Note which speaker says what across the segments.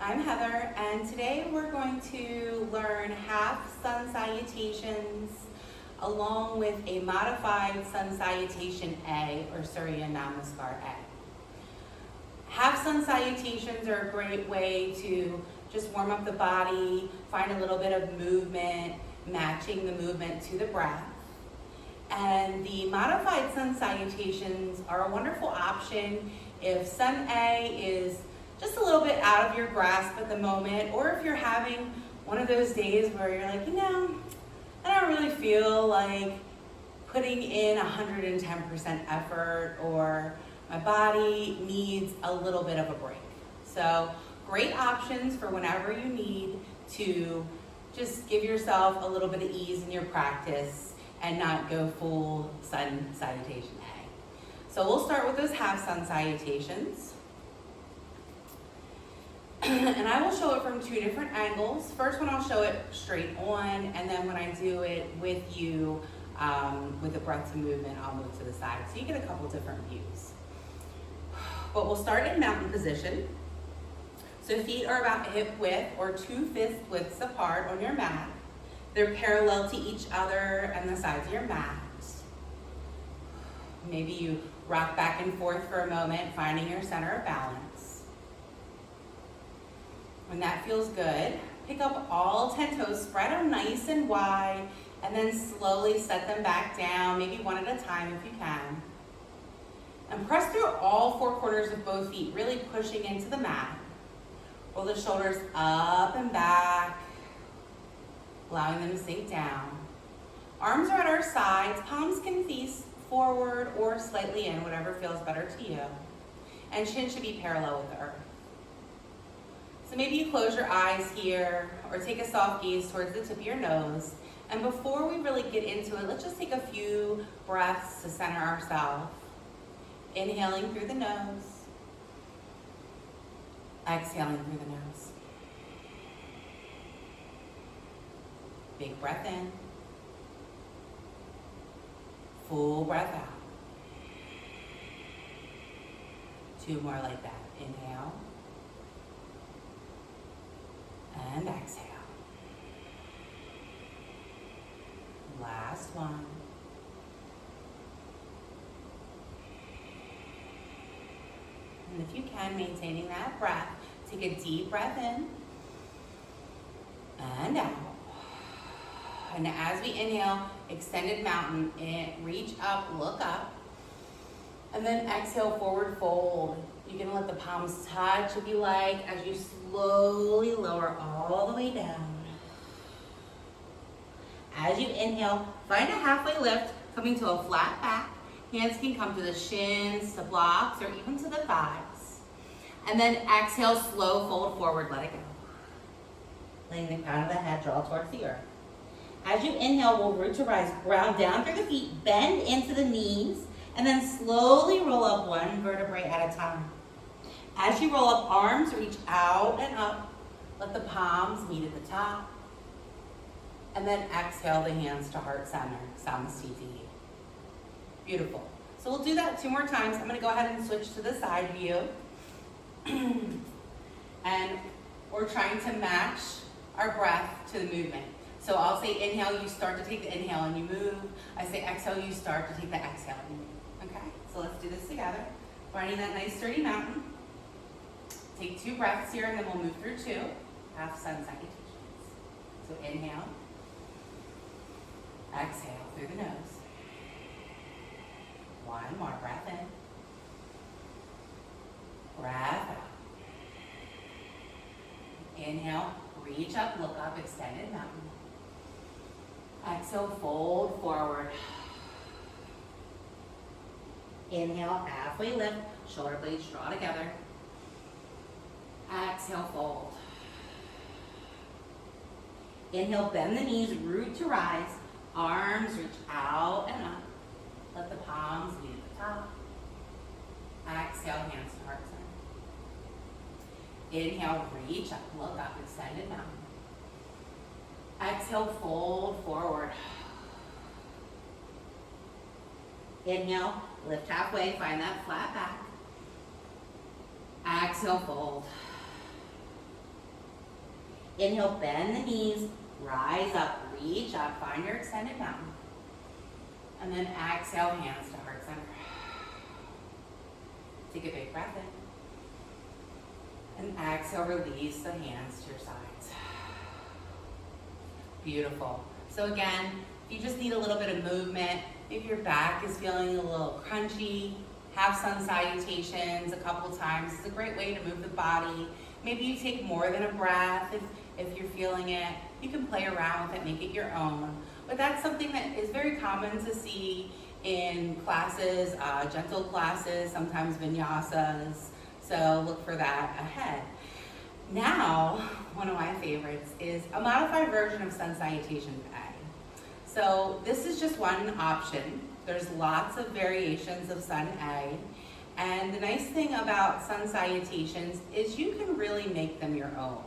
Speaker 1: I'm Heather, and today we're going to learn Half Sun Salutations along with a modified Sun Salutation A, or Surya Namaskar A. Half Sun Salutations are a great way to just warm up the body, find a little bit of movement, matching the movement to the breath. And the modified Sun Salutations are a wonderful option if Sun A is just a little bit out of your grasp at the moment, or if you're having one of those days where you're like, I don't really feel like putting in 110% effort, or my body needs a little bit of a break. So great options for whenever you need to just give yourself a little bit of ease in your practice and not go full Sun Salutation A. So we'll start with those half Sun Salutations. And I will show it from two different angles. First one, I'll show it straight on, and then when I do it with you, with the breath to movement, I'll move to the side. So you get a couple different views. But we'll start in mountain position. So feet are about hip width or 2/5 widths apart on your mat. They're parallel to each other and the sides of your mat. Maybe you rock back and forth for a moment, finding your center of balance. When that feels good, pick up all 10 toes, spread them nice and wide, and then slowly set them back down, maybe one at a time if you can. And press through all 4 corners of both feet, really pushing into the mat. Roll the shoulders up and back, allowing them to sink down. Arms are at our sides, palms can face forward or slightly in, whatever feels better to you. And chin should be parallel with the earth. So maybe you close your eyes here, or take a soft gaze towards the tip of your nose. And before we really get into it, let's just take a few breaths to center ourselves. Inhaling through the nose. Exhaling through the nose. Big breath in. Full breath out. 2 more like that. Inhale. And exhale. Last one. And if you can, maintaining that breath, take a deep breath in and out. And as we inhale, extended mountain, reach up, look up. And then exhale, forward fold. You can let the palms touch if you like, as you slowly lower all the way down. As you inhale, find a halfway lift, coming to a flat back. Hands can come to the shins, to blocks, or even to the thighs. And then exhale, slow fold forward, let it go. Letting the crown of the head draw towards the earth. As you inhale, we'll root to rise, ground down through the feet, bend into the knees, and then slowly roll up 1 vertebrae at a time. As you roll up, arms reach out and up. Let the palms meet at the top. And then exhale the hands to heart center, Samastiti. Beautiful. So we'll do that 2 more times. I'm going to go ahead and switch to the side view. And we're trying to match our breath to the movement. So I'll say inhale, you start to take the inhale and you move. I say exhale, you start to take the exhale and you move. Okay? So let's do this together. Finding that nice sturdy mountain. Take 2 breaths here, and then we'll move through 2. Half Sun Salutations. So inhale. Exhale through the nose. 1 more breath in. Breath out. Inhale, reach up, look up, extended mountain. Exhale, fold forward. Inhale, halfway lift, shoulder blades draw together. Exhale, fold. Inhale, bend the knees, root to rise. Arms reach out and up. Let the palms meet at the top. Exhale, hands to heart center. Inhale, reach up, look up, extended mountain. Exhale, fold forward. Inhale, lift halfway, find that flat back. Exhale, fold. Inhale, bend the knees, rise up, reach up, find your extended mountain. And then exhale, hands to heart center. Take a big breath in. And exhale, release the hands to your sides. Beautiful. So again, if you just need a little bit of movement, maybe your back is feeling a little crunchy, Half Sun Salutations a couple times. It's a great way to move the body. Maybe you take more than a breath if you're feeling it. You can play around with it, make it your own. But that's something that is very common to see in classes, gentle classes, sometimes vinyasas. So look for that ahead. Now, one of my favorites is a modified version of Sun Salutation A. So this is just one option. There's lots of variations of Sun A. And the nice thing about Sun Salutations is you can really make them your own.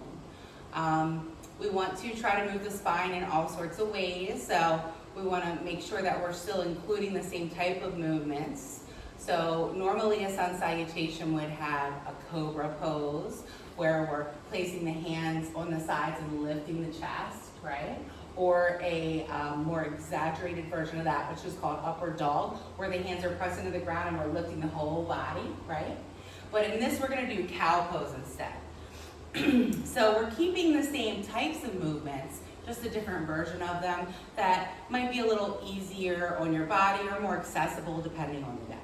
Speaker 1: We want to try to move the spine in all sorts of ways. So we want to make sure that we're still including the same type of movements. So normally a Sun Salutation would have a cobra pose where we're placing the hands on the sides and lifting the chest, right? Or a more exaggerated version of that, which is called upward dog, where the hands are pressing to the ground and we're lifting the whole body, right? But in this, we're gonna do cow pose instead. So we're keeping the same types of movements, just a different version of them that might be a little easier on your body or more accessible depending on the day.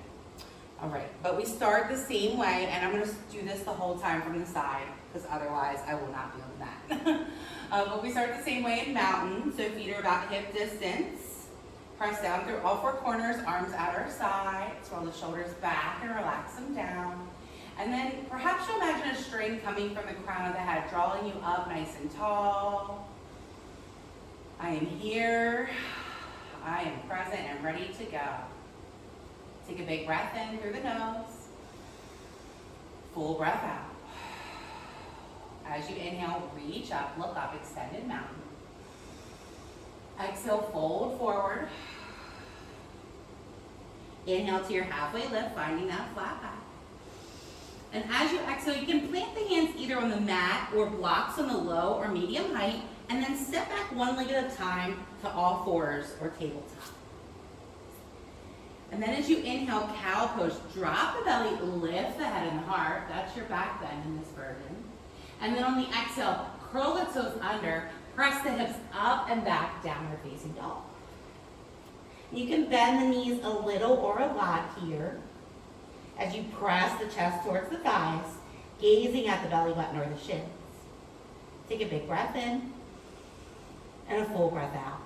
Speaker 1: All right, but we start the same way, and I'm gonna do this the whole time from the side, because otherwise I will not be on that. But we start the same way in mountain, so feet are about hip distance. Press down through all four corners, arms at our sides, roll the shoulders back and relax them down. And then perhaps you'll imagine a string coming from the crown of the head, drawing you up nice and tall. I am here, I am present and ready to go. Take a big breath in through the nose. Full breath out. As you inhale, reach up, look up, extended mountain. Exhale, fold forward. Inhale to your halfway lift, finding that flat back. And as you exhale, you can plant the hands either on the mat or blocks on the low or medium height, and then step back one leg at a time to all fours or tabletop. And then as you inhale, cow pose, drop the belly, lift the head and the heart. That's your back bend in this version. And then on the exhale, curl the toes under, press the hips up and back, downward facing dog. You can bend the knees a little or a lot here as you press the chest towards the thighs, gazing at the belly button or the shins. Take a big breath in and a full breath out.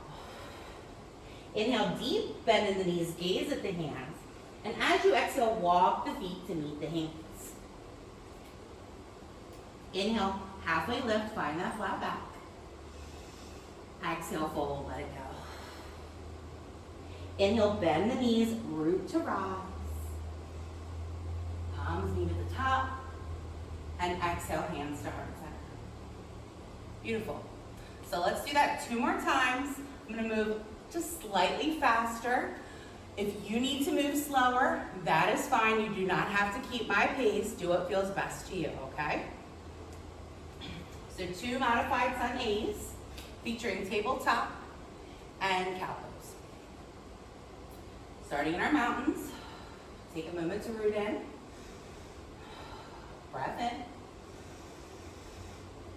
Speaker 1: Inhale, deep bend in the knees, gaze at the hands. And as you exhale, walk the feet to meet the hands. Inhale, halfway lift, find that flat back. Exhale, fold, let it go. Inhale, bend the knees, root to rise. Palms meet at the top. And exhale, hands to heart center. Beautiful. So let's do that 2 more times. I'm gonna move just slightly faster. If you need to move slower, that is fine. You do not have to keep my pace. Do what feels best to you, okay? So 2 modified Sun A's featuring tabletop and cow pose. Starting in our mountains, take a moment to root in. Breath in.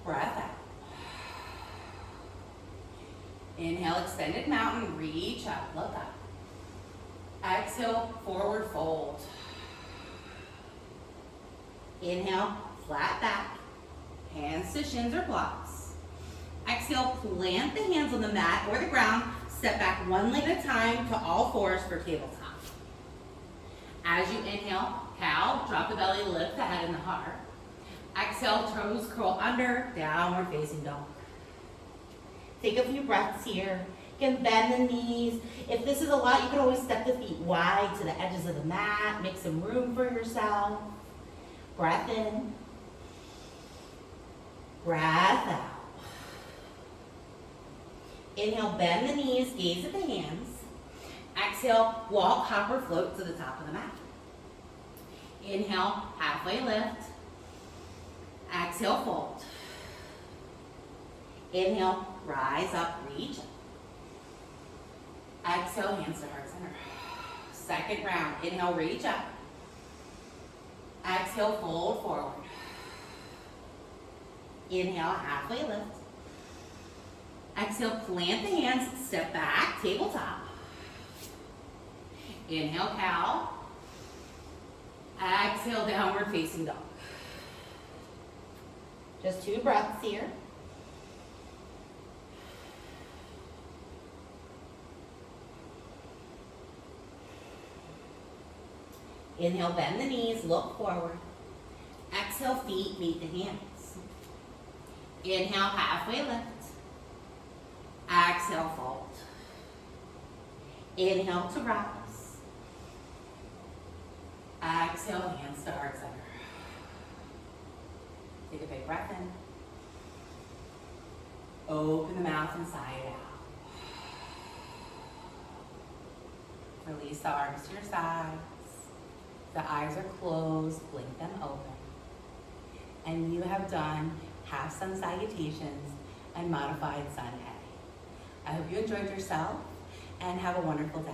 Speaker 1: Breath out. Inhale, extended mountain, reach up, look up. Exhale, forward fold. Inhale, flat back, hands to shins or blocks. Exhale, plant the hands on the mat or the ground, step back one leg at a time to all fours for tabletop. As you inhale, cow, drop the belly, lift the head and the heart. Exhale, toes curl under, downward facing dog. Take a few breaths here. You can bend the knees. If this is a lot, you can always step the feet wide to the edges of the mat. Make some room for yourself. Breath in. Breath out. Inhale, bend the knees, gaze at the hands. Exhale, walk, hop, or float to the top of the mat. Inhale, halfway lift. Exhale, fold. Inhale, rise up, reach up. Exhale, hands to heart center. Second round, inhale, reach up. Exhale, fold forward. Inhale, halfway lift. Exhale, plant the hands, step back, tabletop. Inhale, cow. Exhale, downward facing dog. Just 2 breaths here. Inhale, bend the knees, look forward. Exhale, feet meet the hands. Inhale, halfway lift. Exhale, fold. Inhale to rise. Exhale, hands to heart center. Take a big breath in. Open the mouth and sigh it out. Release the arms to your sides. The eyes are closed, blink them open. And you have done Half Sun Salutations and Modified Sun A. I hope you enjoyed yourself and have a wonderful day.